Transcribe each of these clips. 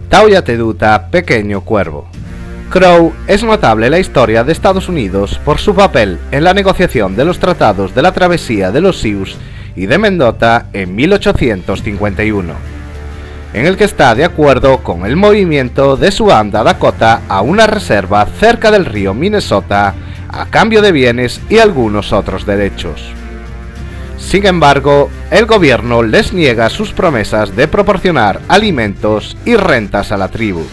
Tauyateduta, Pequeño Cuervo. Crow es notable en la historia de Estados Unidos por su papel en la negociación de los tratados de la travesía de los Sioux y de Mendota en 1851, en el que está de acuerdo con el movimiento de su banda Dakota a una reserva cerca del río Minnesota a cambio de bienes y algunos otros derechos. Sin embargo, el gobierno les niega sus promesas de proporcionar alimentos y rentas a la tribu,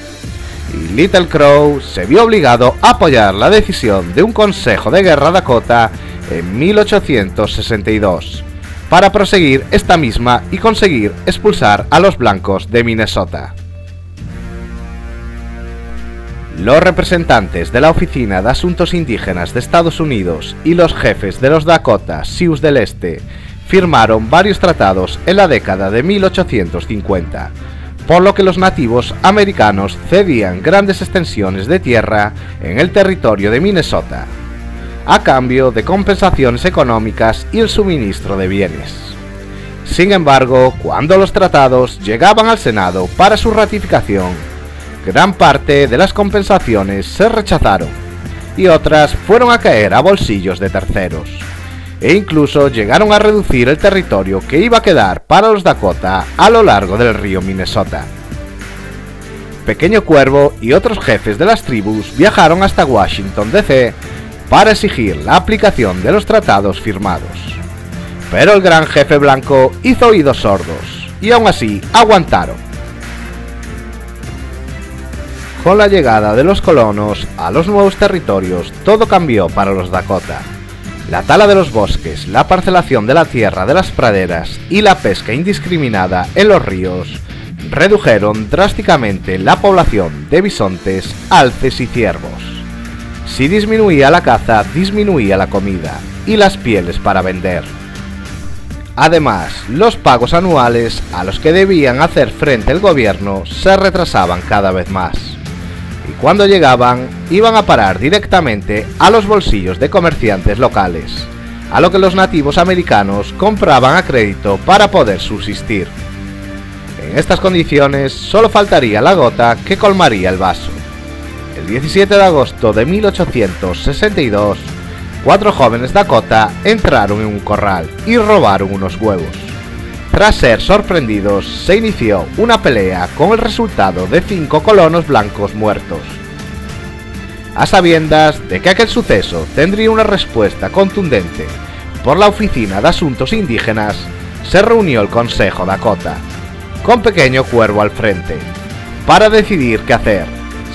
y Little Crow se vio obligado a apoyar la decisión de un consejo de guerra Dakota en 1862, para proseguir esta misma y conseguir expulsar a los blancos de Minnesota. Los representantes de la Oficina de Asuntos Indígenas de Estados Unidos y los jefes de los Dakota Sioux del Este firmaron varios tratados en la década de 1850, por lo que los nativos americanos cedían grandes extensiones de tierra en el territorio de Minnesota, a cambio de compensaciones económicas y el suministro de bienes. Sin embargo, cuando los tratados llegaban al Senado para su ratificación, gran parte de las compensaciones se rechazaron y otras fueron a caer a bolsillos de terceros, e incluso llegaron a reducir el territorio que iba a quedar para los Dakota a lo largo del río Minnesota. Pequeño Cuervo y otros jefes de las tribus viajaron hasta Washington, D.C. para exigir la aplicación de los tratados firmados, pero el gran jefe blanco hizo oídos sordos y aún así aguantaron. Con la llegada de los colonos a los nuevos territorios, todo cambió para los Dakota. La tala de los bosques, la parcelación de la tierra de las praderas y la pesca indiscriminada en los ríos redujeron drásticamente la población de bisontes, alces y ciervos. Si disminuía la caza, disminuía la comida y las pieles para vender. Además, los pagos anuales a los que debían hacer frente el gobierno se retrasaban cada vez más, y cuando llegaban, iban a parar directamente a los bolsillos de comerciantes locales, a lo que los nativos americanos compraban a crédito para poder subsistir. En estas condiciones, solo faltaría la gota que colmaría el vaso. El 17 de agosto de 1862, 4 jóvenes Dakota entraron en un corral y robaron unos huevos. Tras ser sorprendidos, se inició una pelea con el resultado de 5 colonos blancos muertos. A sabiendas de que aquel suceso tendría una respuesta contundente por la Oficina de Asuntos Indígenas, se reunió el Consejo Dakota, con Pequeño Cuervo al frente, para decidir qué hacer.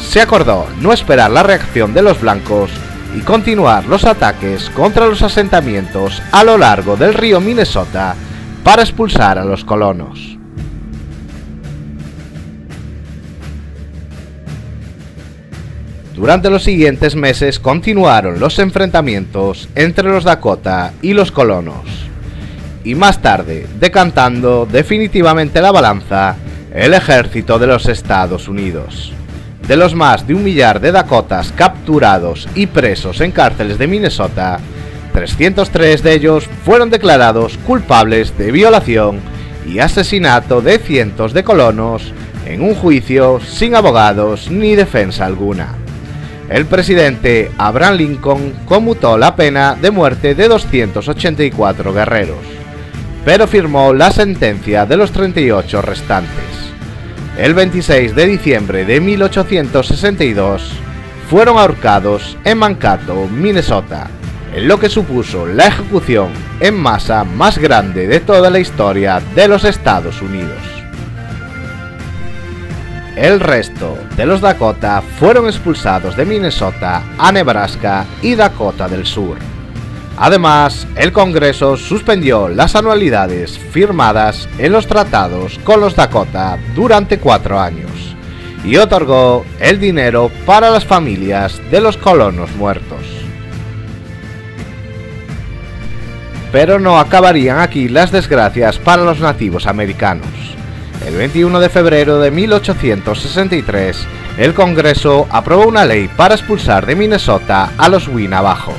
Se acordó no esperar la reacción de los blancos y continuar los ataques contra los asentamientos a lo largo del río Minnesota para expulsar a los colonos. Durante los siguientes meses continuaron los enfrentamientos entre los Dakota y los colonos, y más tarde, decantando definitivamente la balanza, el ejército de los Estados Unidos. De los más de 1 millar de Dakotas capturados y presos en cárceles de Minnesota, 303 de ellos fueron declarados culpables de violación y asesinato de cientos de colonos en un juicio sin abogados ni defensa alguna. El presidente Abraham Lincoln conmutó la pena de muerte de 284 guerreros, pero firmó la sentencia de los 38 restantes. El 26 de diciembre de 1862 fueron ahorcados en Mankato, Minnesota, en lo que supuso la ejecución en masa más grande de toda la historia de los Estados Unidos. El resto de los Dakota fueron expulsados de Minnesota a Nebraska y Dakota del Sur. Además, el Congreso suspendió las anualidades firmadas en los tratados con los Dakota durante 4 años y otorgó el dinero para las familias de los colonos muertos. Pero no acabarían aquí las desgracias para los nativos americanos. El 21 de febrero de 1863, el Congreso aprobó una ley para expulsar de Minnesota a los Winnebago,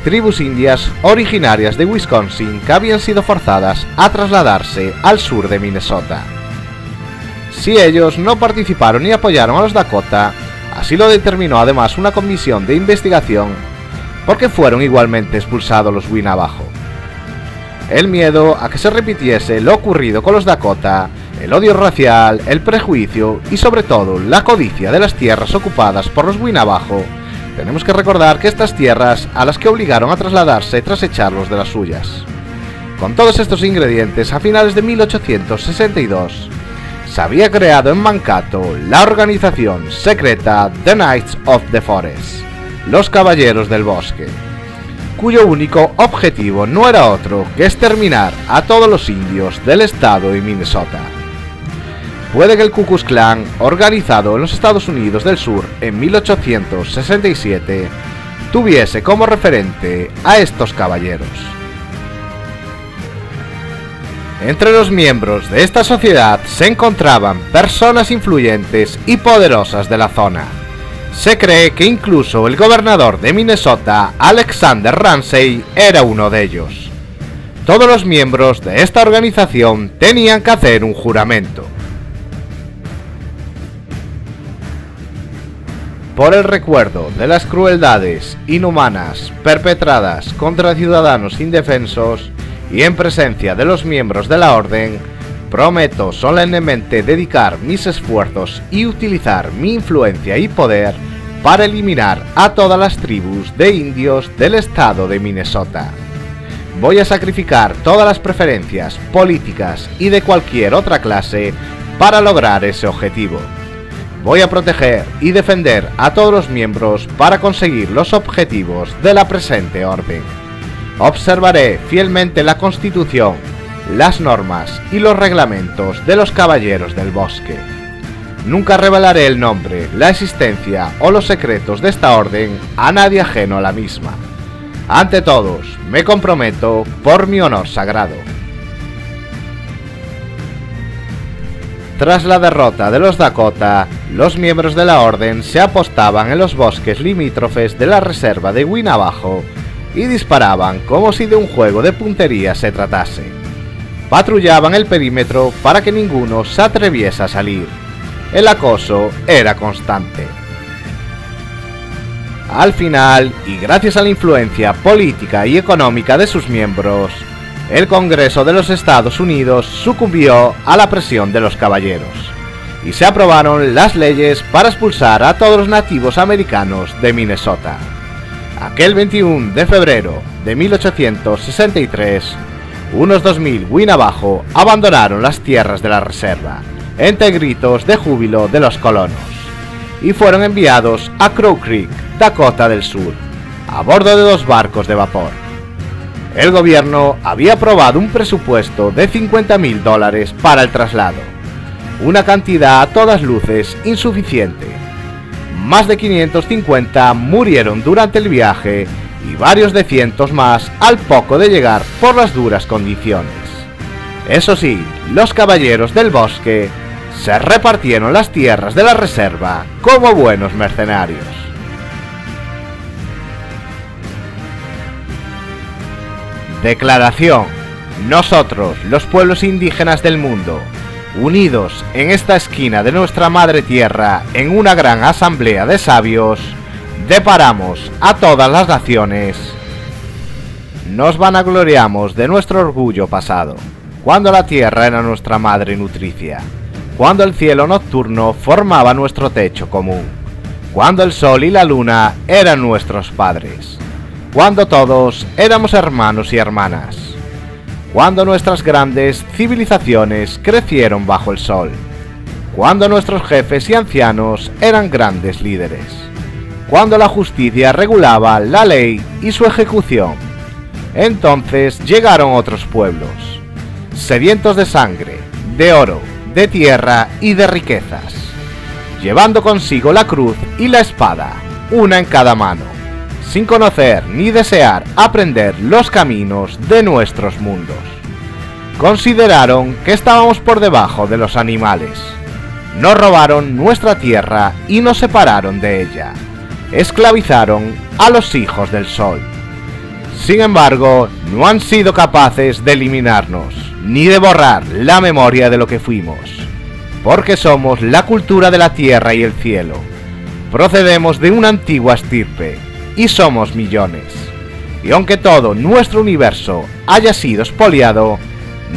tribus indias originarias de Wisconsin que habían sido forzadas a trasladarse al sur de Minnesota. si ellos no participaron ni apoyaron a los Dakota. Así lo determinó además una comisión de investigación, porque fueron igualmente expulsados los Winnebago. El miedo a que se repitiese lo ocurrido con los Dakota, el odio racial, el prejuicio y sobre todo la codicia de las tierras ocupadas por los Winnebago. Tenemos que recordar que estas tierras a las que obligaron a trasladarse tras echarlos de las suyas. Con todos estos ingredientes, a finales de 1862, se había creado en Mankato la organización secreta The Knights of the Forest, los Caballeros del Bosque, cuyo único objetivo no era otro que exterminar a todos los indios del estado de Minnesota. Puede que el Ku Klux Klan, organizado en los Estados Unidos del Sur en 1867, tuviese como referente a estos caballeros. Entre los miembros de esta sociedad se encontraban personas influyentes y poderosas de la zona. Se cree que incluso el gobernador de Minnesota, Alexander Ramsey, era uno de ellos. Todos los miembros de esta organización tenían que hacer un juramento. Por el recuerdo de las crueldades inhumanas perpetradas contra ciudadanos indefensos y en presencia de los miembros de la orden, prometo solemnemente dedicar mis esfuerzos y utilizar mi influencia y poder para eliminar a todas las tribus de indios del estado de Minnesota. Voy a sacrificar todas las preferencias políticas y de cualquier otra clase para lograr ese objetivo. Voy a proteger y defender a todos los miembros para conseguir los objetivos de la presente orden. Observaré fielmente la Constitución, las normas y los reglamentos de los Caballeros del Bosque. Nunca revelaré el nombre, la existencia o los secretos de esta orden a nadie ajeno a la misma. Ante todos, me comprometo por mi honor sagrado. Tras la derrota de los Dakota, los miembros de la orden se apostaban en los bosques limítrofes de la reserva de Winnebago y disparaban como si de un juego de puntería se tratase. Patrullaban el perímetro para que ninguno se atreviese a salir. El acoso era constante. Al final, y gracias a la influencia política y económica de sus miembros, el Congreso de los Estados Unidos sucumbió a la presión de los caballeros, y se aprobaron las leyes para expulsar a todos los nativos americanos de Minnesota. Aquel 21 de febrero de 1863, unos 2000 Winnebago abandonaron las tierras de la reserva, entre gritos de júbilo de los colonos, y fueron enviados a Crow Creek, Dakota del Sur, a bordo de 2 barcos de vapor. El gobierno había aprobado un presupuesto de $50,000 para el traslado, una cantidad a todas luces insuficiente. Más de 550 murieron durante el viaje y varios de cientos más al poco de llegar por las duras condiciones. Eso sí, los Caballeros del Bosque se repartieron las tierras de la reserva como buenos mercenarios. Declaración. Nosotros, los pueblos indígenas del mundo, unidos en esta esquina de nuestra madre tierra en una gran asamblea de sabios, deparamos a todas las naciones. Nos vanagloriamos de nuestro orgullo pasado, cuando la tierra era nuestra madre nutricia, cuando el cielo nocturno formaba nuestro techo común, cuando el sol y la luna eran nuestros padres, cuando todos éramos hermanos y hermanas, cuando nuestras grandes civilizaciones crecieron bajo el sol, cuando nuestros jefes y ancianos eran grandes líderes, cuando la justicia regulaba la ley y su ejecución. Entonces llegaron otros pueblos, sedientos de sangre, de oro, de tierra y de riquezas, llevando consigo la cruz y la espada, una en cada mano, sin conocer ni desear aprender los caminos de nuestros mundos. Consideraron que estábamos por debajo de los animales. Nos robaron nuestra tierra y nos separaron de ella. Esclavizaron a los hijos del sol. Sin embargo, no han sido capaces de eliminarnos, ni de borrar la memoria de lo que fuimos. porque somos la cultura de la tierra y el cielo. Procedemos de una antigua estirpe y somos millones. Y aunque todo nuestro universo haya sido expoliado,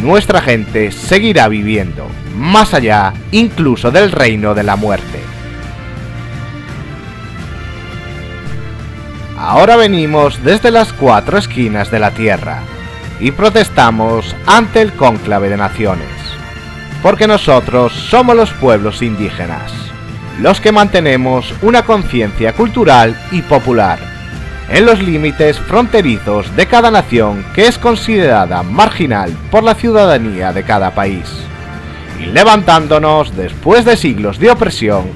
nuestra gente seguirá viviendo, más allá incluso del reino de la muerte. Ahora venimos desde las 4 esquinas de la tierra y protestamos ante el cónclave de naciones, porque nosotros somos los pueblos indígenas, los que mantenemos una conciencia cultural y popular en los límites fronterizos de cada nación que es considerada marginal por la ciudadanía de cada país, y levantándonos después de siglos de opresión,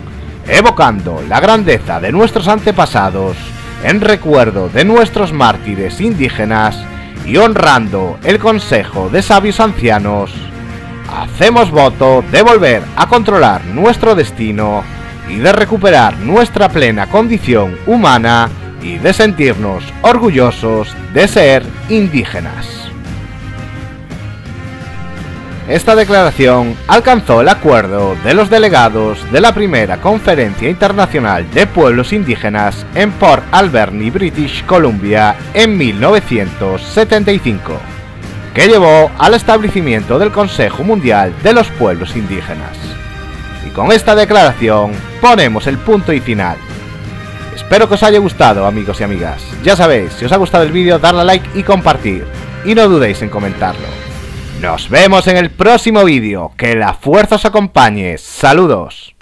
evocando la grandeza de nuestros antepasados en recuerdo de nuestros mártires indígenas y honrando el consejo de sabios ancianos, hacemos voto de volver a controlar nuestro destino y de recuperar nuestra plena condición humana y de sentirnos orgullosos de ser indígenas. Esta declaración alcanzó el acuerdo de los delegados de la primera Conferencia Internacional de Pueblos Indígenas en Port Alberni, British Columbia, en 1975, que llevó al establecimiento del Consejo Mundial de los Pueblos Indígenas. Y con esta declaración ponemos el punto y final. Espero que os haya gustado, amigos y amigas. Ya sabéis, si os ha gustado el vídeo, darle a like y compartir. Y no dudéis en comentarlo. Nos vemos en el próximo vídeo. Que la fuerza os acompañe. Saludos.